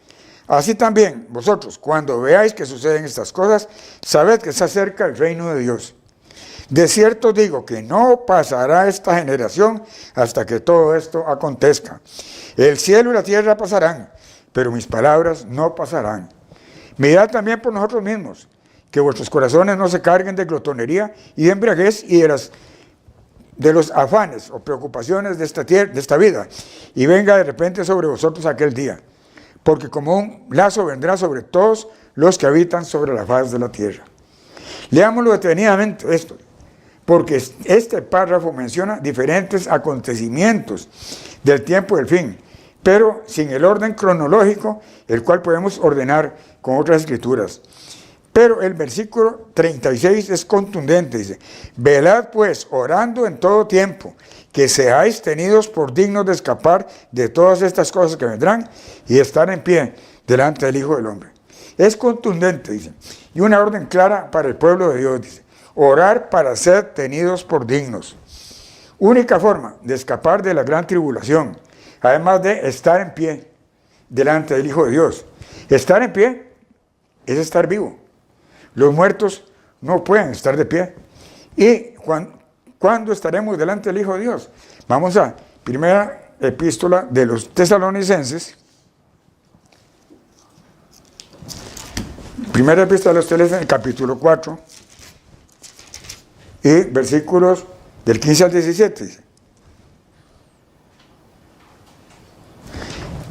Así también vosotros, cuando veáis que suceden estas cosas, sabed que está cerca el reino de Dios. De cierto digo que no pasará esta generación hasta que todo esto acontezca. El cielo y la tierra pasarán, pero mis palabras no pasarán. Mirad también por nosotros mismos, que vuestros corazones no se carguen de glotonería y de embriaguez y de los afanes o preocupaciones de esta vida, y venga de repente sobre vosotros aquel día, porque como un lazo vendrá sobre todos los que habitan sobre la faz de la tierra. Leámoslo detenidamente esto, porque este párrafo menciona diferentes acontecimientos del tiempo del fin, pero sin el orden cronológico, el cual podemos ordenar con otras escrituras. Pero el versículo 36 es contundente, dice: velad pues, orando en todo tiempo, que seáis tenidos por dignos de escapar de todas estas cosas que vendrán y estar en pie delante del Hijo del Hombre. Es contundente, dice, y una orden clara para el pueblo de Dios, dice: orar para ser tenidos por dignos. Única forma de escapar de la gran tribulación, además de estar en pie delante del Hijo de Dios. Estar en pie es estar vivo. Los muertos no pueden estar de pie. ¿Y cuándo estaremos delante del Hijo de Dios? Vamos a primera epístola de los Tesalonicenses. Primera epístola de los Tesalonicenses, capítulo 4, y versículos del 15 al 17. Dice: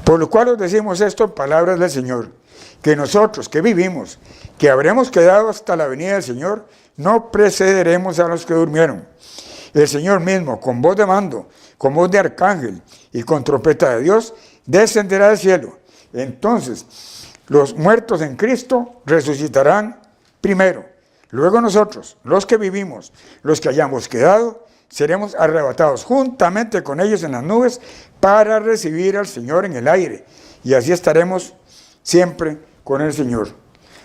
por lo cual os decimos esto en palabras del Señor, que nosotros que vivimos, que habremos quedado hasta la venida del Señor, no precederemos a los que durmieron. El Señor mismo, con voz de mando, con voz de arcángel y con trompeta de Dios, descenderá del cielo. Entonces, los muertos en Cristo resucitarán primero. Luego nosotros, los que vivimos, los que hayamos quedado, seremos arrebatados juntamente con ellos en las nubes para recibir al Señor en el aire. Y así estaremos siempre con el Señor.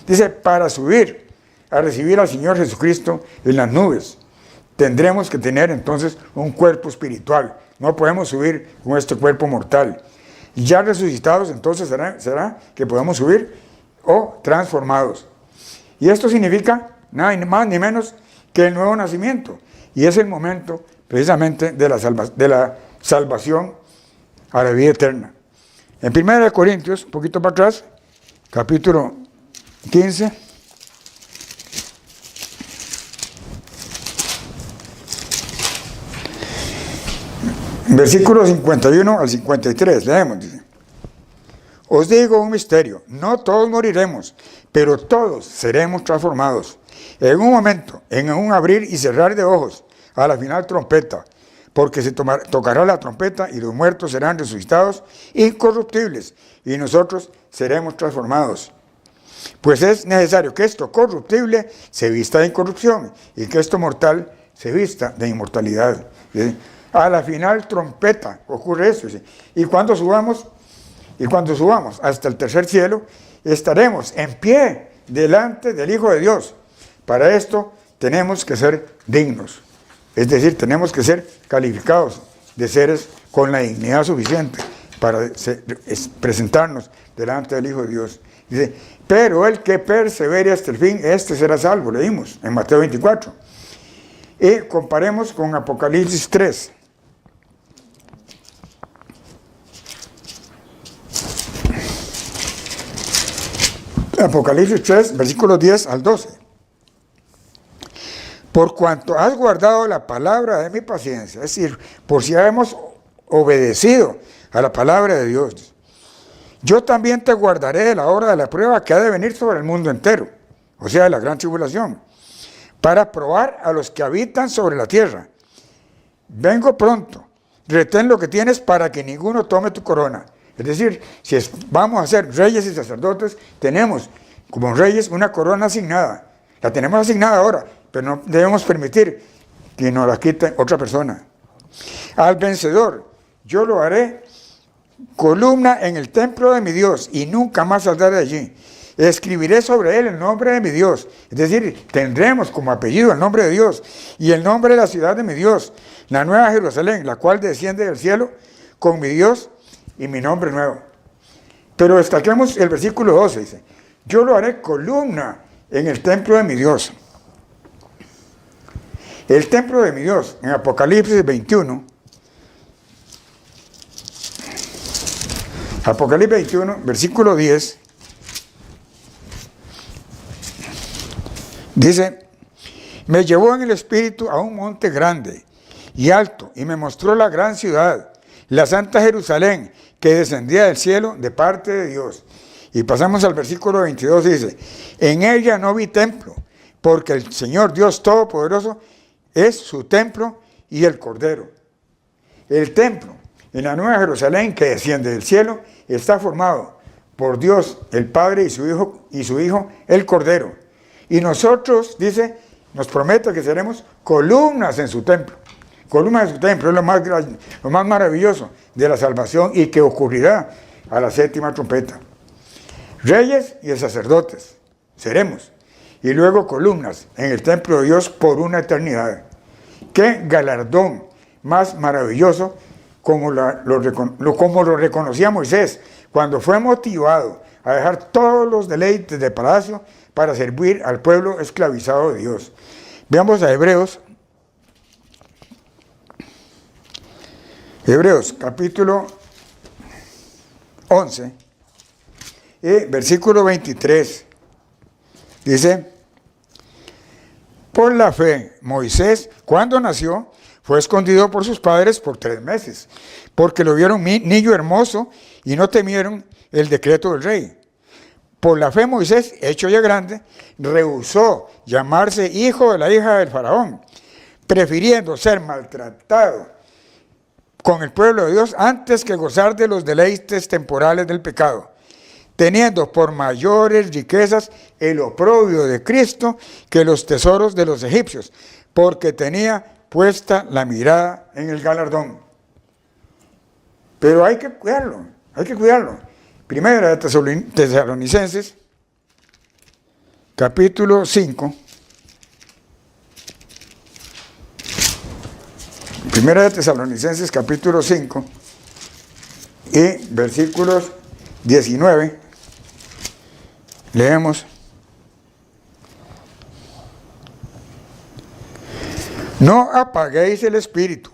Dice, para subir a recibir al Señor Jesucristo en las nubes, tendremos que tener entonces un cuerpo espiritual. No podemos subir con este cuerpo mortal. Y ya resucitados, entonces será que podamos subir o transformados. Y esto significa nada más ni menos que el nuevo nacimiento. Y es el momento precisamente de la salvación a la vida eterna. En 1 Corintios, un poquito para atrás, capítulo 15. Versículos 51 al 53, leemos, dice. Os digo un misterio, no todos moriremos, pero todos seremos transformados. En un momento, en un abrir y cerrar de ojos, a la final trompeta, porque se tocará la trompeta y los muertos serán resucitados incorruptibles, y nosotros seremos transformados. Pues es necesario que esto corruptible se vista de incorrupción, y que esto mortal se vista de inmortalidad. ¿Sí? A la final trompeta ocurre eso. ¿Sí? Y cuando subamos hasta el tercer cielo, estaremos en pie delante del Hijo de Dios. Para esto tenemos que ser dignos. Es decir, tenemos que ser calificados de seres con la dignidad suficiente para presentarnos delante del Hijo de Dios. Dice, pero el que persevere hasta el fin, este será salvo, leímos en Mateo 24. Y comparemos con Apocalipsis 3. Apocalipsis 3, versículos 10 al 12. Por cuanto has guardado la palabra de mi paciencia, es decir, por si hemos obedecido a la palabra de Dios, yo también te guardaré de la hora de la prueba que ha de venir sobre el mundo entero, o sea, de la gran tribulación, para probar a los que habitan sobre la tierra. Vengo pronto, retén lo que tienes para que ninguno tome tu corona. Es decir, si vamos a ser reyes y sacerdotes, tenemos como reyes una corona asignada. La tenemos asignada ahora, pero no debemos permitir que nos la quite otra persona. Al vencedor, yo lo haré columna en el templo de mi Dios y nunca más saldrá de allí. Escribiré sobre él el nombre de mi Dios. Es decir, tendremos como apellido el nombre de Dios y el nombre de la ciudad de mi Dios, la nueva Jerusalén, la cual desciende del cielo con mi Dios y mi nombre nuevo. Pero destaquemos el versículo 12, dice, yo lo haré columna en el templo de mi Dios. El templo de mi Dios, en Apocalipsis 21, Apocalipsis 21, versículo 10, dice, me llevó en el espíritu a un monte grande y alto, y me mostró la gran ciudad, la santa Jerusalén, que descendía del cielo de parte de Dios. Y pasamos al versículo 22, dice, en ella no vi templo, porque el Señor Dios Todopoderoso es su templo y el Cordero. El templo en la nueva Jerusalén que desciende del cielo está formado por Dios el Padre y su Hijo el Cordero. Y nosotros, dice, nos promete que seremos columnas en su templo. Columnas en su templo es lo más maravilloso de la salvación y que ocurrirá a la séptima trompeta. Reyes y sacerdotes seremos. Y luego columnas en el templo de Dios por una eternidad. ¡Qué galardón más maravilloso como lo reconocía Moisés cuando fue motivado a dejar todos los deleites de palacio para servir al pueblo esclavizado de Dios! Veamos a Hebreos capítulo 11 y versículo 23. Dice, por la fe, Moisés, cuando nació, fue escondido por sus padres por 3 meses, porque lo vieron niño hermoso y no temieron el decreto del rey. Por la fe, Moisés, hecho ya grande, rehusó llamarse hijo de la hija del faraón, prefiriendo ser maltratado con el pueblo de Dios antes que gozar de los deleites temporales del pecado. teniendo por mayores riquezas el oprobio de Cristo que los tesoros de los egipcios, porque tenía puesta la mirada en el galardón. Pero hay que cuidarlo, hay que cuidarlo. Primera de Tesalonicenses, capítulo 5. Primera de Tesalonicenses, capítulo 5, y versículos 19, leemos: no apaguéis el espíritu,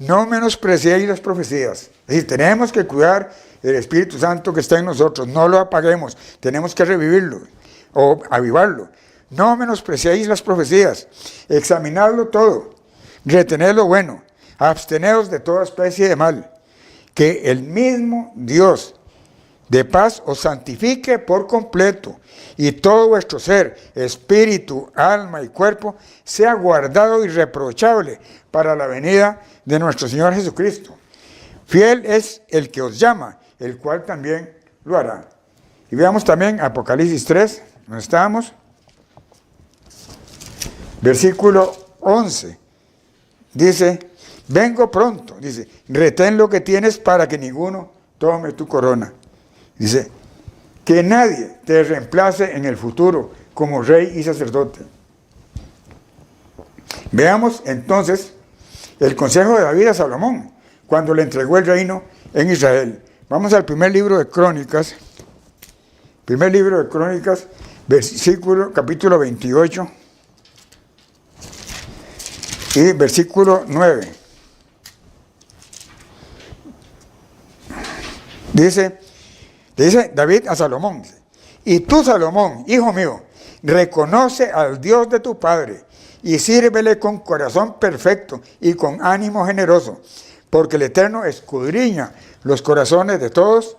no menospreciéis las profecías. Es decir, tenemos que cuidar el Espíritu Santo que está en nosotros, no lo apaguemos, tenemos que revivirlo o avivarlo. No menospreciéis las profecías, examinadlo todo, retened lo bueno, absteneos de toda especie de mal, que el mismo Dios de paz os santifique por completo, y todo vuestro ser, espíritu, alma y cuerpo, sea guardado irreprochable para la venida de nuestro Señor Jesucristo. Fiel es el que os llama, el cual también lo hará. Y veamos también Apocalipsis 3, donde estábamos, versículo 11. Dice: vengo pronto, dice, retén lo que tienes para que ninguno tome tu corona. Dice, que nadie te reemplace en el futuro como rey y sacerdote. Veamos entonces el consejo de David a Salomón cuando le entregó el reino en Israel. Vamos al primer libro de Crónicas, capítulo 28 y versículo 9. Dice David a Salomón: y tú, Salomón, hijo mío, reconoce al Dios de tu padre y sírvele con corazón perfecto y con ánimo generoso, porque el Eterno escudriña los corazones de todos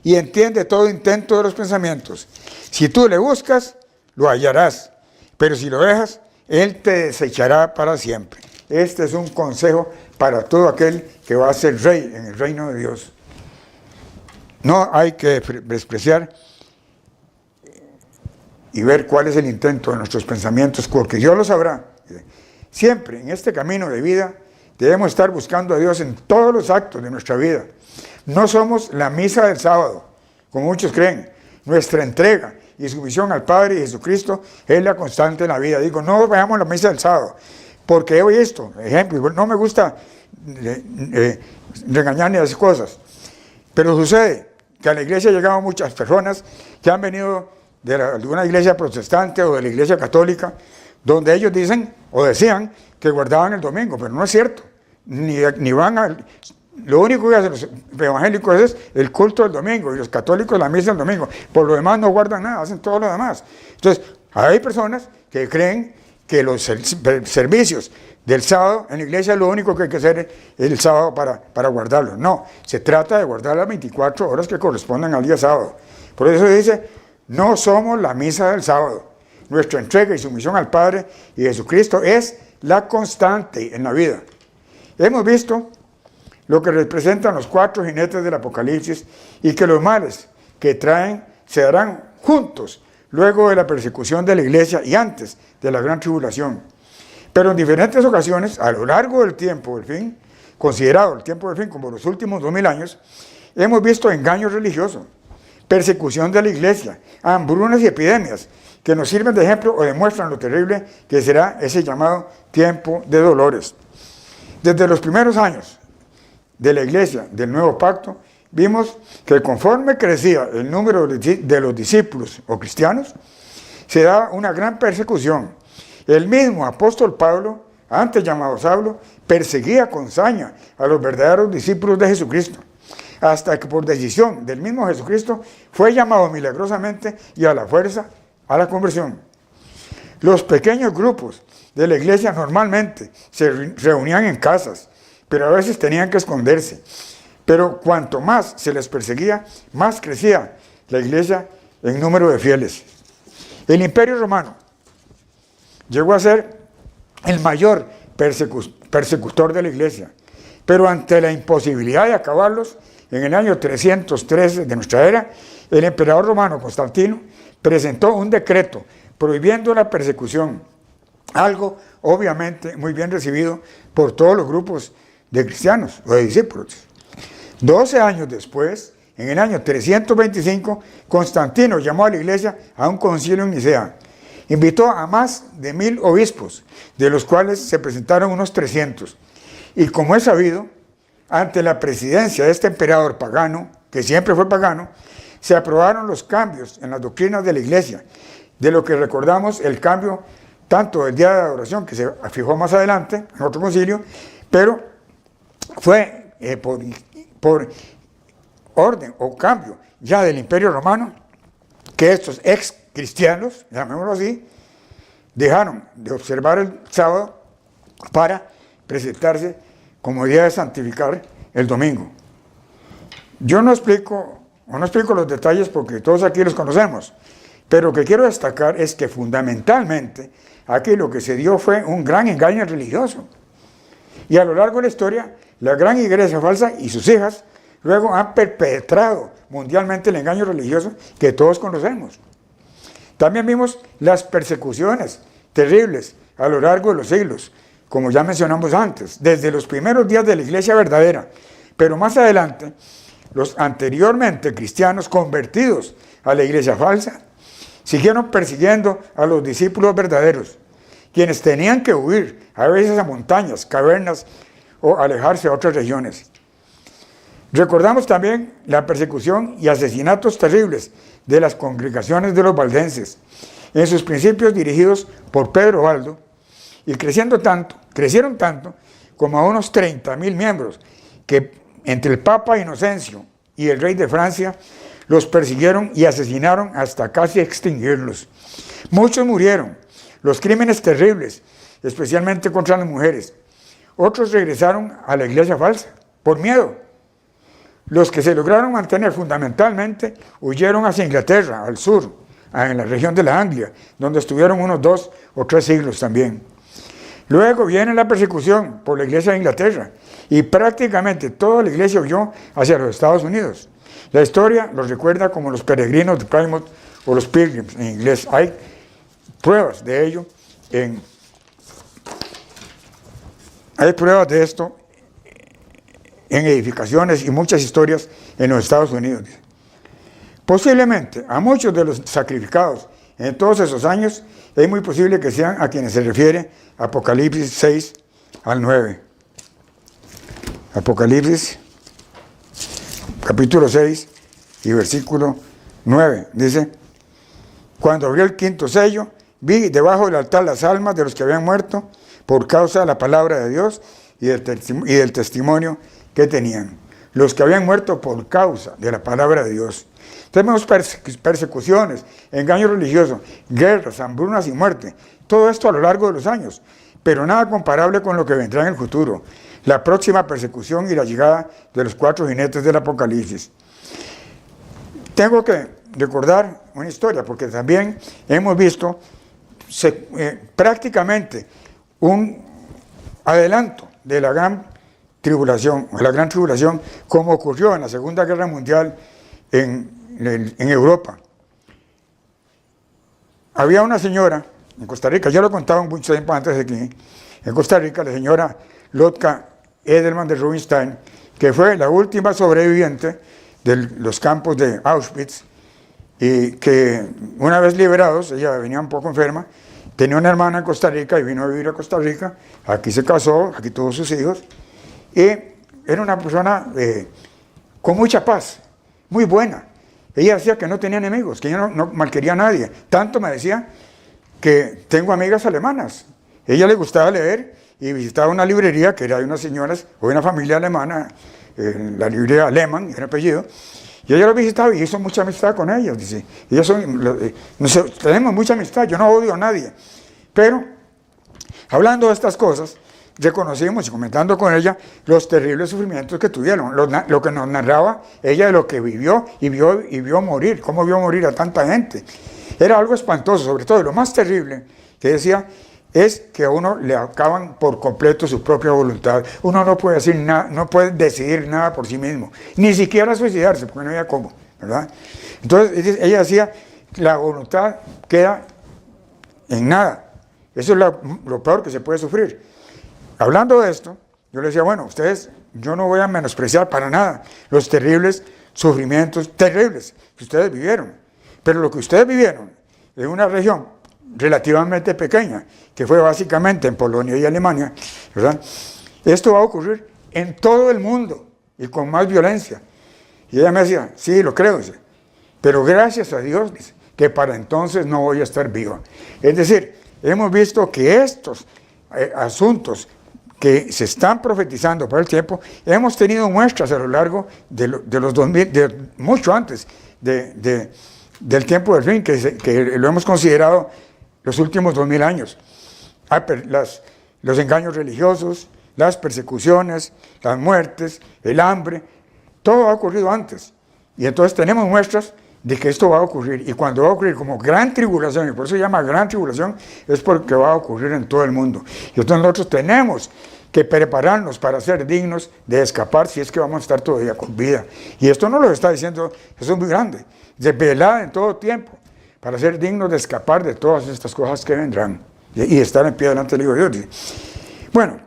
y entiende todo intento de los pensamientos. Si tú le buscas, lo hallarás, pero si lo dejas, Él te desechará para siempre. Este es un consejo para todo aquel que va a ser rey en el reino de Dios. No hay que despreciar y ver cuál es el intento de nuestros pensamientos, porque Dios lo sabrá. Siempre en este camino de vida debemos estar buscando a Dios en todos los actos de nuestra vida. No somos la misa del sábado, como muchos creen. Nuestra entrega y sumisión al Padre y Jesucristo es la constante en la vida. Digo, no veamos la misa del sábado, porque he visto, ejemplo, no me gusta regañar ni esas cosas, pero sucede que a la iglesia llegaban muchas personas que han venido de una iglesia protestante o de la iglesia católica, donde ellos dicen o decían que guardaban el domingo, pero no es cierto. Ni van a... Lo único que hacen los evangélicos es el culto del domingo, y los católicos la misa del domingo. Por lo demás no guardan nada, hacen todo lo demás. Entonces, hay personas que creen que los servicios del sábado en la iglesia lo único que hay que hacer es el sábado para guardarlo. No, se trata de guardar las 24 horas que corresponden al día sábado. Por eso dice, no somos la misa del sábado. Nuestra entrega y sumisión al Padre y Jesucristo es la constante en la vida. Hemos visto lo que representan los 4 jinetes del Apocalipsis y que los males que traen se darán juntos luego de la persecución de la iglesia y antes de la gran tribulación. Pero en diferentes ocasiones, a lo largo del tiempo del fin, considerado el tiempo del fin como los últimos 2000 años, hemos visto engaños religiosos, persecución de la iglesia, hambrunas y epidemias, que nos sirven de ejemplo o demuestran lo terrible que será ese llamado tiempo de dolores. Desde los primeros años de la iglesia del Nuevo Pacto, vimos que conforme crecía el número de los discípulos o cristianos, se daba una gran persecución. El mismo apóstol Pablo, antes llamado Saulo, perseguía con saña a los verdaderos discípulos de Jesucristo, hasta que por decisión del mismo Jesucristo fue llamado milagrosamente y a la fuerza a la conversión. Los pequeños grupos de la iglesia normalmente se reunían en casas, pero a veces tenían que esconderse. Pero cuanto más se les perseguía, más crecía la iglesia en número de fieles. El Imperio Romano llegó a ser el mayor persecutor de la iglesia, pero ante la imposibilidad de acabarlos, en el año 313 de nuestra era, el emperador romano Constantino presentó un decreto prohibiendo la persecución, algo obviamente muy bien recibido por todos los grupos de cristianos o de discípulos. 12 años después, en el año 325, Constantino llamó a la iglesia a un concilio en Nicea. Invitó a más de 1000 obispos, de los cuales se presentaron unos 300. Y como es sabido, ante la presidencia de este emperador pagano, que siempre fue pagano, se aprobaron los cambios en las doctrinas de la iglesia, de lo que recordamos el cambio tanto del día de adoración, que se fijó más adelante, en otro concilio, pero fue por orden o cambio ya del Imperio Romano, que estos ex cristianos, llamémoslo así, dejaron de observar el sábado para presentarse como día de santificar el domingo. Yo no explico los detalles porque todos aquí los conocemos, pero lo que quiero destacar es que fundamentalmente aquí lo que se dio fue un gran engaño religioso. Y a lo largo de la historia, la gran iglesia falsa y sus hijas luego han perpetrado mundialmente el engaño religioso que todos conocemos. También vimos las persecuciones terribles a lo largo de los siglos, como ya mencionamos antes, desde los primeros días de la iglesia verdadera, pero más adelante, los anteriormente cristianos convertidos a la iglesia falsa, siguieron persiguiendo a los discípulos verdaderos, quienes tenían que huir a veces a montañas, cavernas o alejarse a otras regiones. Recordamos también la persecución y asesinatos terribles de las congregaciones de los valdenses, en sus principios dirigidos por Pedro Baldo, y crecieron tanto como a unos 30.000 miembros, que entre el Papa Inocencio y el rey de Francia los persiguieron y asesinaron hasta casi extinguirlos. Muchos murieron, los crímenes terribles, especialmente contra las mujeres. Otros regresaron a la iglesia falsa, por miedo. Los que se lograron mantener fundamentalmente huyeron hacia Inglaterra, al sur, en la región de la Anglia, donde estuvieron unos 2 o 3 siglos también. Luego viene la persecución por la iglesia de Inglaterra y prácticamente toda la iglesia huyó hacia los Estados Unidos. La historia los recuerda como los peregrinos de Plymouth o los Pilgrims en inglés. Hay pruebas de ello, hay pruebas de esto en edificaciones y muchas historias en los Estados Unidos. Posiblemente a muchos de los sacrificados en todos esos años es muy posible que sean a quienes se refiere Apocalipsis 6 al 9. Apocalipsis capítulo 6 y versículo 9 dice: cuando abrió el quinto sello, vi debajo del altar las almas de los que habían muerto por causa de la palabra de Dios y del testimonio que tenían. Los que habían muerto por causa de la palabra de Dios. Tenemos persecuciones, engaños religiosos, guerras, hambrunas y muerte. Todo esto a lo largo de los años, pero nada comparable con lo que vendrá en el futuro. La próxima persecución y la llegada de los 4 jinetes del Apocalipsis. Tengo que recordar una historia, porque también hemos visto prácticamente un adelanto de la gran tribulación, como ocurrió en la Segunda Guerra Mundial en Europa. Había una señora en Costa Rica, ya lo he contado mucho tiempo antes de aquí, en Costa Rica, la señora Lotka Edelman de Rubinstein, que fue la última sobreviviente de los campos de Auschwitz, y que una vez liberados, ella venía un poco enferma, tenía una hermana en Costa Rica y vino a vivir a Costa Rica, aquí se casó, aquí tuvo sus hijos, y era una persona con mucha paz, muy buena. Ella decía que no tenía enemigos, que ella no malquería a nadie. Tanto me decía que tengo amigas alemanas. A ella le gustaba leer y visitaba una librería que era de unas señoras o de una familia alemana, la librería Lehmann, era el apellido, y ella lo visitaba y hizo mucha amistad con ellas. Dice, ellas tenemos mucha amistad, yo no odio a nadie. Pero, hablando de estas cosas, reconocimos y comentando con ella los terribles sufrimientos que tuvieron, lo que nos narraba ella de lo que vivió y vio morir, cómo vio morir a tanta gente. Era algo espantoso, sobre todo, y lo más terrible, que decía es que a uno le acaban por completo su propia voluntad. Uno no puede decir nada, no puede decidir nada por sí mismo, ni siquiera suicidarse, porque no había cómo, ¿verdad? Entonces ella decía, la voluntad queda en nada. Eso es lo peor que se puede sufrir. Hablando de esto, yo le decía, bueno, ustedes, yo no voy a menospreciar para nada los terribles sufrimientos terribles que ustedes vivieron, pero lo que ustedes vivieron en una región relativamente pequeña, que fue básicamente en Polonia y Alemania, ¿verdad? Esto va a ocurrir en todo el mundo y con más violencia. Y ella me decía, sí, lo creo, dice, pero gracias a Dios, dice, que para entonces no voy a estar viva. Es decir, hemos visto que estos asuntos que se están profetizando para el tiempo, hemos tenido muestras a lo largo de los 2000, mucho antes del tiempo del fin, que lo hemos considerado los últimos 2000 años. Los engaños religiosos, las persecuciones, las muertes, el hambre, todo ha ocurrido antes. Y entonces tenemos muestras de que esto va a ocurrir. Y cuando va a ocurrir como gran tribulación, y por eso se llama gran tribulación, es porque va a ocurrir en todo el mundo. Y entonces nosotros tenemos que prepararnos para ser dignos de escapar si es que vamos a estar todavía con vida. Y esto no lo está diciendo Jesús muy grande, de velar en todo tiempo, para ser dignos de escapar de todas estas cosas que vendrán y estar en pie delante del Hijo de Dios. Bueno,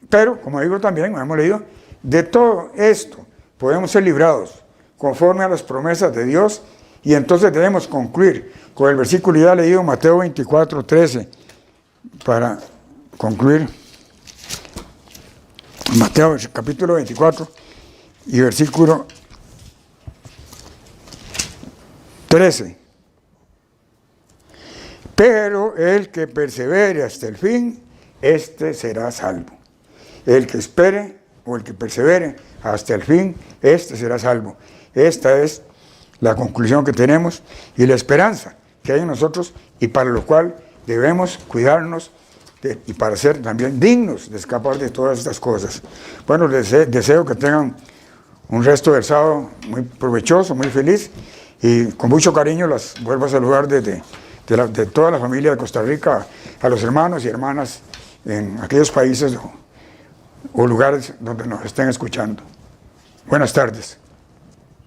pero como digo también, hemos leído, de todo esto podemos ser librados conforme a las promesas de Dios, y entonces debemos concluir con el versículo ya leído, Mateo 24, 13, para concluir. Mateo capítulo 24 y versículo 13. Pero el que persevere hasta el fin, este será salvo. El que espere o el que persevere hasta el fin, este será salvo. Esta es la conclusión que tenemos y la esperanza que hay en nosotros, y para lo cual debemos cuidarnos y para ser también dignos de escapar de todas estas cosas. Bueno, les deseo que tengan un resto del sábado muy provechoso, muy feliz, y con mucho cariño las vuelvo a saludar de toda la familia de Costa Rica, a los hermanos y hermanas en aquellos países o lugares donde nos estén escuchando. Buenas tardes.